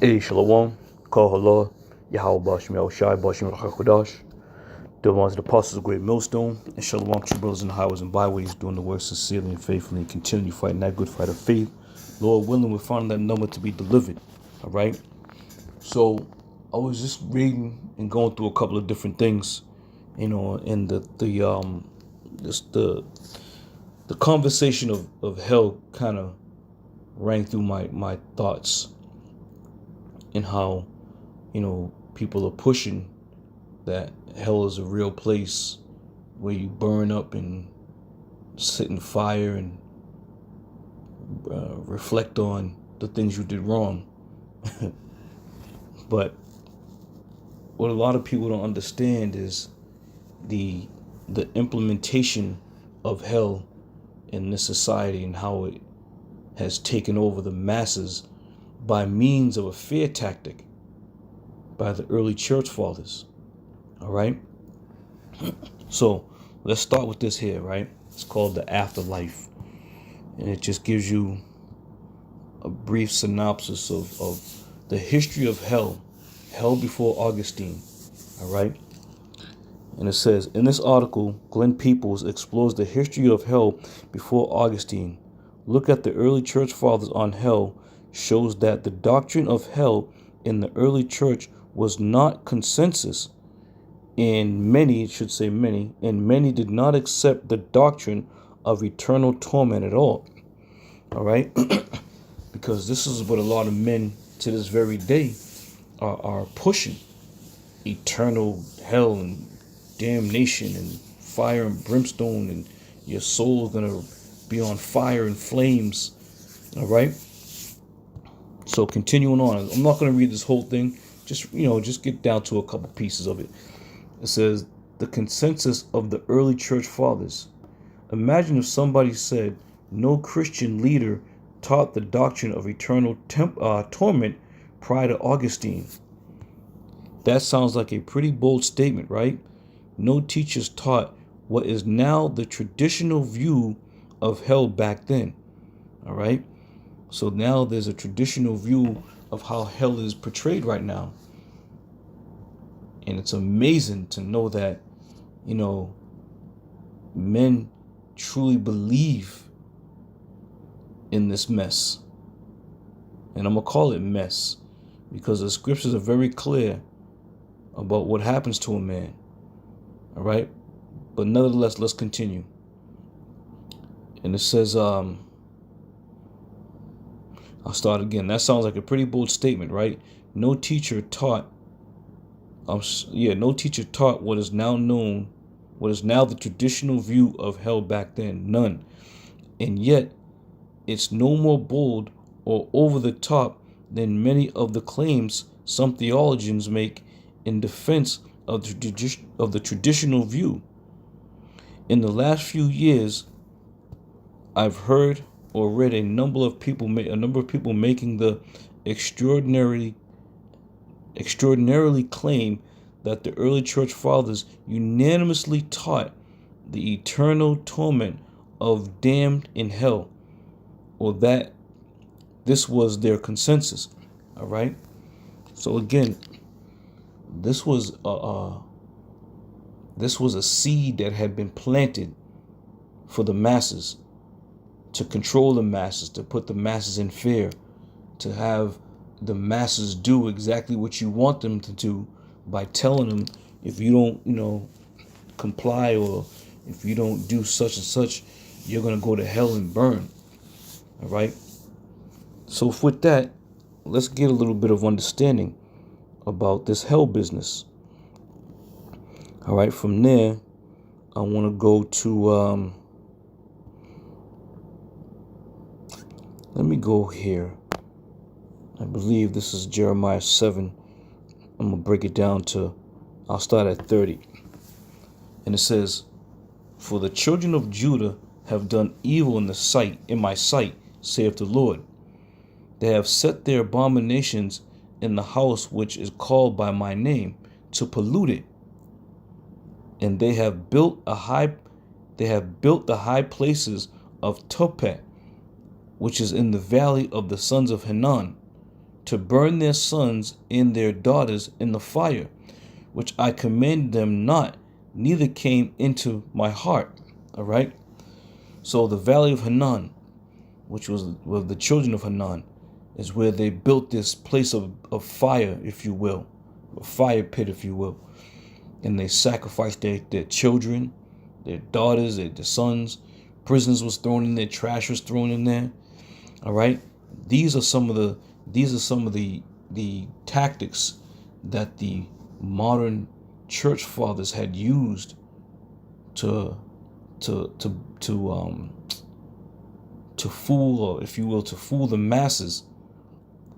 Hey, Shalom, Kohala, Yahweh Bashim El Shai Bashim Rachakodash, the ones the apostles of Great Millstone, and Shalom, true brothers in the highways and byways, doing the work sincerely and faithfully, and continue fighting that good fight of faith. Lord willing, we're finding that number to be delivered. All right. So I was just reading and going through a couple of different things, and the conversation of hell kind of rang through my thoughts, and how people are pushing that hell is a real place where you burn up and sit in fire and reflect on the things you did wrong. But what a lot of people don't understand is the implementation of hell in this society, and how it has taken over the masses by means of a fear tactic by the early church fathers. All right. So let's start with this here, right? It's called the afterlife, and it just gives you a brief synopsis of the history of hell before Augustine. All right. And it says, in this article, Glenn Peoples explores the history of hell before Augustine. Look at the early church fathers on hell shows that the doctrine of hell in the early church was not consensus, and many did not accept the doctrine of eternal torment at all. All right. Because this is what a lot of men to this very day are pushing: eternal hell and damnation and fire and brimstone, and your soul is gonna be on fire and flames. All right. So continuing on, I'm not going to read this whole thing. Just get down to a couple pieces of it. It says, the consensus of the early church fathers. Imagine if somebody said no Christian leader taught the doctrine of eternal torment prior to Augustine. That sounds like a pretty bold statement, right? No teachers taught what is now the traditional view of hell back then. All right. So now there's a traditional view of how hell is portrayed right now. And it's amazing to know that, men truly believe in this mess. And I'm going to call it mess because the scriptures are very clear about what happens to a man. All right. But nevertheless, let's continue. And it says, I'll start again. That sounds like a pretty bold statement, right? No teacher taught what is now the traditional view of hell back then. None. And yet, it's no more bold or over the top than many of the claims some theologians make in defense of the traditional view. In the last few years, I've heard or read a number of people making the extraordinarily claim that the early church fathers unanimously taught the eternal torment of damned in hell, or that this was their consensus. All right. So again, this was a seed that had been planted for the masses, to control the masses, to put the masses in fear, to have the masses do exactly what you want them to do by telling them, if you don't, comply, or if you don't do such and such, you're going to go to hell and burn. All right. So with that, let's get a little bit of understanding about this hell business. All right. From there, I want to go to, let me go here. I believe this is Jeremiah 7. I'm going to break it down I'll start at 30. And it says, for the children of Judah have done evil in my sight, saith the Lord. They have set their abominations in the house which is called by my name, to pollute it. And they have built the high places of Tophet, which is in the valley of the sons of Hinnom, to burn their sons and their daughters in the fire, which I commanded them not, neither came into my heart. All right. So the Valley of Hinnom, which was the children of Hinnom, is where they built this place of fire, if you will, a fire pit, if you will. And they sacrificed their children, their daughters, their sons. Prisoners was thrown in there, trash was thrown in there. All right. These are some of the tactics that the modern church fathers had used to fool, or if you will, to fool the masses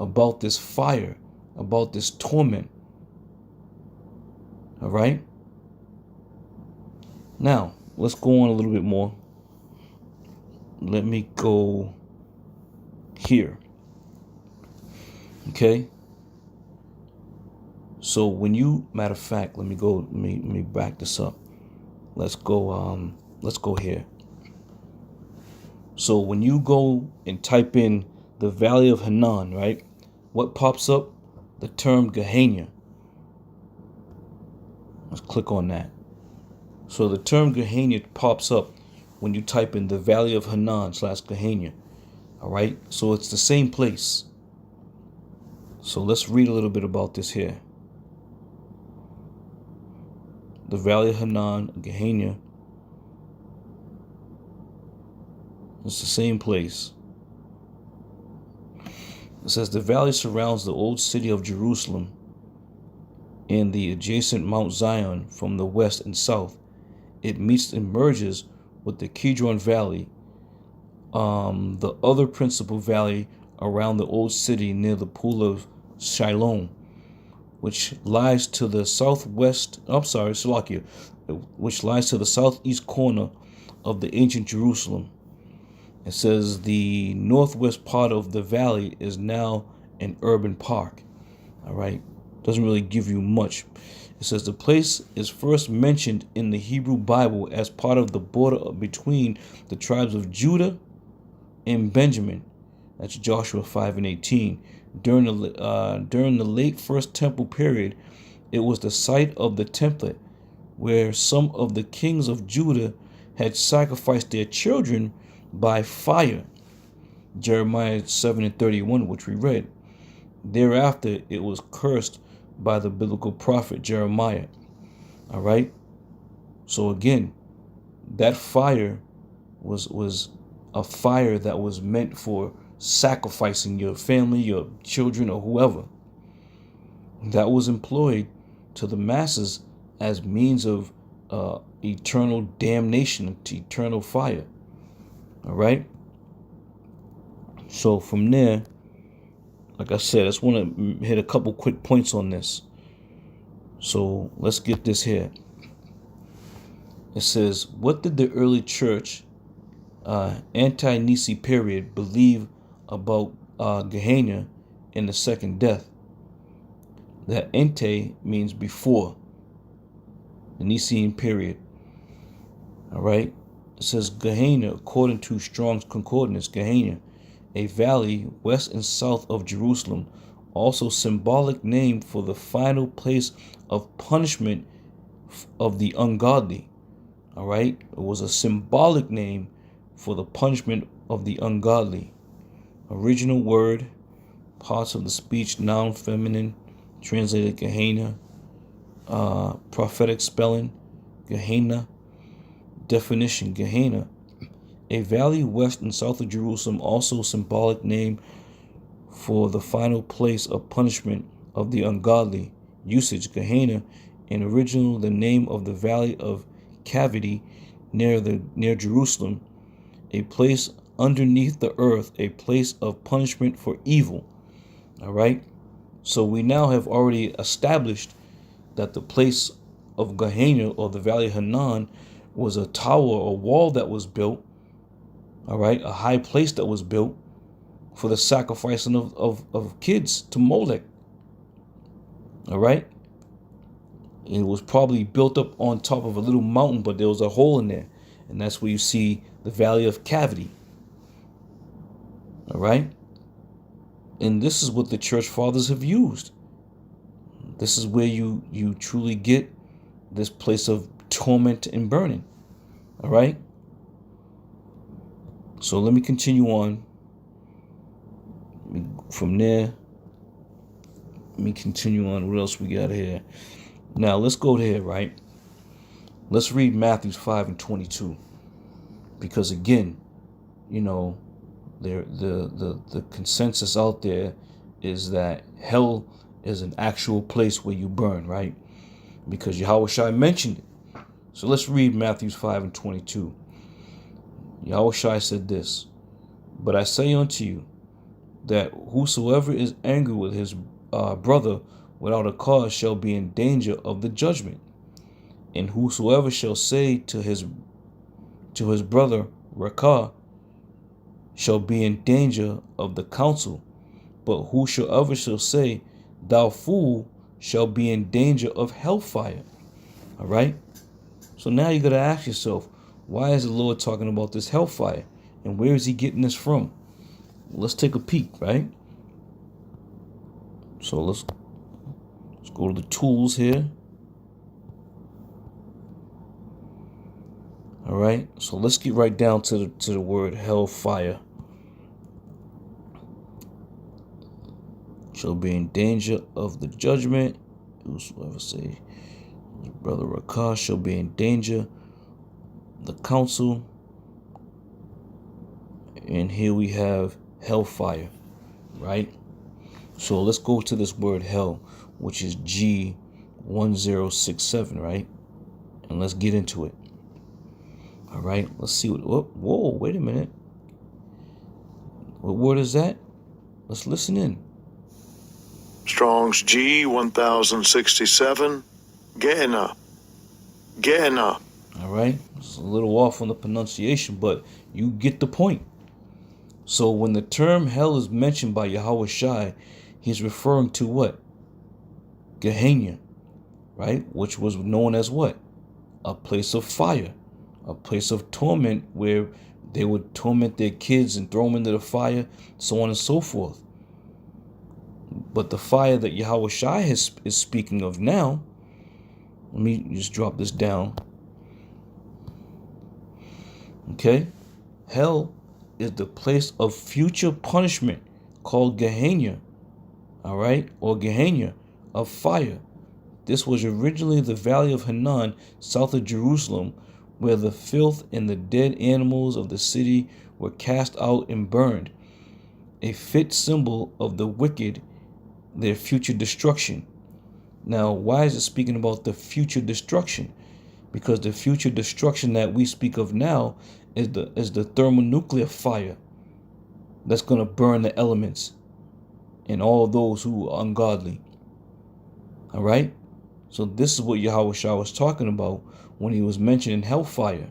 about this fire, about this torment. All right. Now let's go on a little bit more. Let me go here. Okay. So when you, matter of fact, let me back this up. Let's go here. So when you go and type in the Valley of Hinnom, right, what pops up? The term Gehenna. Let's click on that. So the term Gehenna pops up when you type in the Valley of Hinnom / Gehenna. All right. So it's the same place. So let's read a little bit about this here. The Valley of Hinnom, Gehenna. It's the same place. It says the valley surrounds the old city of Jerusalem and the adjacent Mount Zion from the west and south. It meets and merges with the Kidron Valley, the other principal valley around the old city near the pool of Shiloh, which lies to the southwest. Which lies to the southeast corner of the ancient Jerusalem. It says the northwest part of the valley is now an urban park. All right. Doesn't really give you much. It says the place is first mentioned in the Hebrew Bible as part of the border between the tribes of Judah and Benjamin. That's Joshua 5:18. During the late First Temple period, it was the site of the temple where some of the kings of Judah had sacrificed their children by fire. Jeremiah 7:31, which we read. Thereafter, it was cursed by the biblical prophet Jeremiah. All right. So again, that fire was a fire that was meant for sacrificing your family, your children, or whoever. That was employed to the masses as means of eternal damnation, to eternal fire. All right. So from there, like I said, I just want to hit a couple quick points on this. So let's get this here. It says, what did the early church, anti-Nicene period, believe about Gehenna in the second death? That ante means before the Nicene period. All right. It says Gehenna, according to Strong's Concordance, Gehenna, a valley west and south of Jerusalem, also symbolic name for the final place of punishment of the ungodly. All right. It was a symbolic name for the punishment of the ungodly. Original word, parts of the speech, noun, feminine, translated Gehenna. Prophetic spelling, Gehenna. Definition, Gehenna, a valley west and south of Jerusalem, also symbolic name for the final place of punishment of the ungodly. Usage, Gehenna, in original the name of the valley of cavity near Jerusalem, a place underneath the earth, a place of punishment for evil. All right. So we now have already established that the place of Gehenna, or the Valley of Hinnom, was a tower or wall that was built. All right. A high place that was built for the sacrificing of kids to Molech. All right. It was probably built up on top of a little mountain, but there was a hole in there. And that's where you see the Valley of Cavity. All right. And this is what the church fathers have used. This is where you truly get this place of torment and burning. All right? So let me continue on. From there, let me continue on. What else we got here? Now, let's go there, right? Let's read Matthew 5:22. Because again, you know, the consensus out there is that hell is an actual place where you burn, right? Because Yahushua mentioned it. So let's read Matthew 5:22. Yahushua said this, "But I say unto you, that whosoever is angry with his brother without a cause shall be in danger of the judgment. And whosoever shall say to his brother, Rakah, shall be in danger of the council. But whosoever shall say, thou fool, shall be in danger of hellfire." All right? So now you got to ask yourself, why is the Lord talking about this hellfire? And where is he getting this from? Let's take a peek, right? So let's go to the tools here. All right, so let's get right down to the word hellfire. Shall be in danger of the judgment. Whosoever say his brother Rakah shall be in danger the council. And here we have hellfire, right? So let's go to this word hell, which is G1067, right? And let's get into it. All right, let's see what, whoa, wait a minute. What word is that? Let's listen in. Strong's G1067, Gehenna. Gehenna. All right, it's a little off on the pronunciation, but you get the point. So when the term hell is mentioned by Yahushua, he's referring to what? Gehenna, right? Which was known as what? A place of fire, a place of torment where they would torment their kids and throw them into the fire, so on and so forth. But the fire that Yahushua is speaking of now, let me just drop this down. Okay? Hell is the place of future punishment called Gehenna, all right? Or Gehenna of fire. This was originally the Valley of Hinnom, south of Jerusalem, where the filth and the dead animals of the city were cast out and burned, a fit symbol of the wicked, their future destruction. Now, why is it speaking about the future destruction? Because the future destruction that we speak of now is the thermonuclear fire that's going to burn the elements and all those who are ungodly. All right? So this is what Yahushua was talking about when he was mentioning hellfire.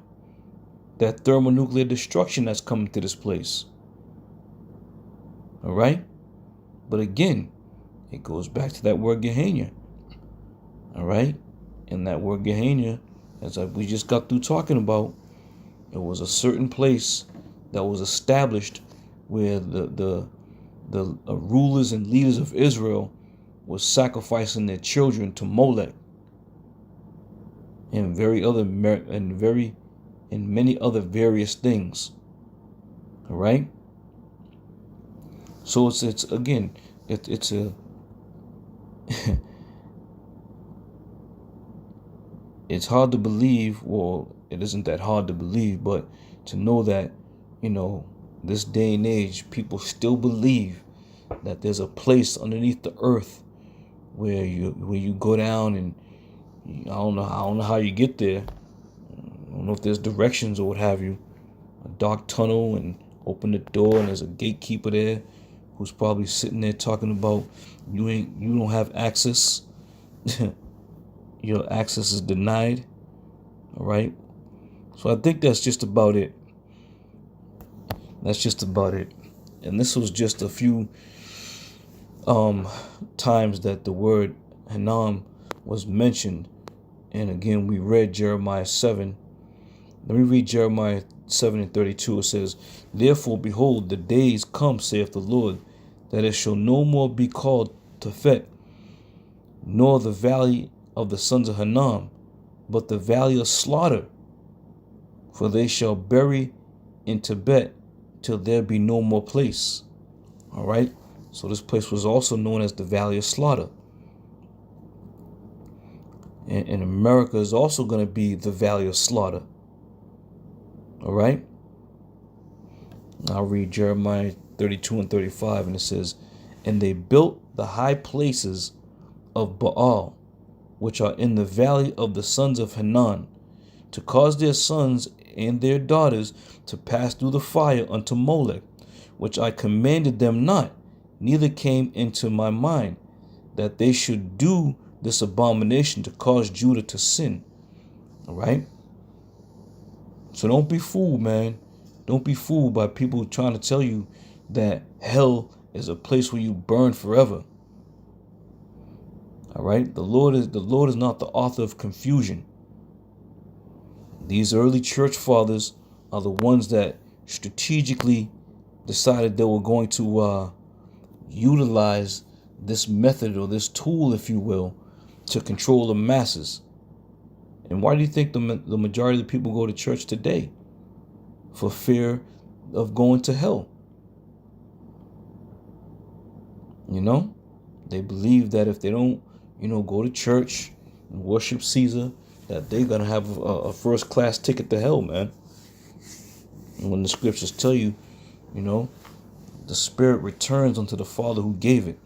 That thermonuclear destruction that's coming to this place. All right? But again, it goes back to that word Gehenna. All right? And that word Gehenna, as we just got through talking about, it was a certain place that was established where the rulers and leaders of Israel was sacrificing their children to Molech and many other various things. All right. So it's again it's a it's hard to believe. Well, it isn't that hard to believe, but to know that, you know, this day and age, people still believe that there's a place underneath the earth where you go down, and I don't know how you get there. I don't know if there's directions or what have you. A dark tunnel, and open the door, and there's a gatekeeper there who's probably sitting there talking about you don't have access. Your access is denied. All right. So I think that's just about it. That's just about it. And this was just a few times that the word Hinnom was mentioned. And again, we read Jeremiah 7. Let me read Jeremiah 7:32. It says, "Therefore, behold, the days come, saith the Lord, that it shall no more be called Tophet, nor the valley of the sons of Hinnom, but the valley of slaughter. For they shall bury in Tibet till there be no more place. All right. So this place was also known as the Valley of Slaughter. And America is also going to be the Valley of Slaughter. All right. I'll read Jeremiah 32 and 35, and it says, and they built the high places of Baal, which are in the valley of the sons of Hinnom, to cause their sons and their daughters to pass through the fire unto Molech, which I commanded them not, neither came into my mind, that they should do this abomination to cause Judah to sin. All right? So don't be fooled, man. Don't be fooled by people trying to tell you that hell is a place where you burn forever. All right? The Lord is not the author of confusion. These early church fathers are the ones that strategically decided they were going to utilize this method, or this tool, if you will, to control the masses. And why do you think the majority of the people go to church today? For fear of going to hell. You know, they believe that if they don't, go to church and worship Caesar, that they're going to have a first class ticket to hell, man. And when the scriptures tell you, the spirit returns unto the Father who gave it.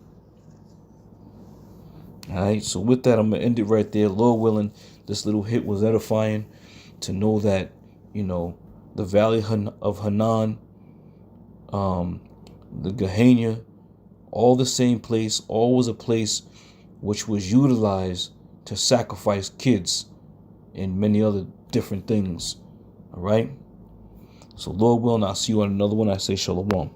All right, so with that, I'm going to end it right there. Lord willing, this little hit was edifying to know that, the Valley of Hinnom, the Gehenna, all the same place, all was a place which was utilized to sacrifice kids and many other different things. All right. So Lord willing, I'll see you on another one. I say shalom.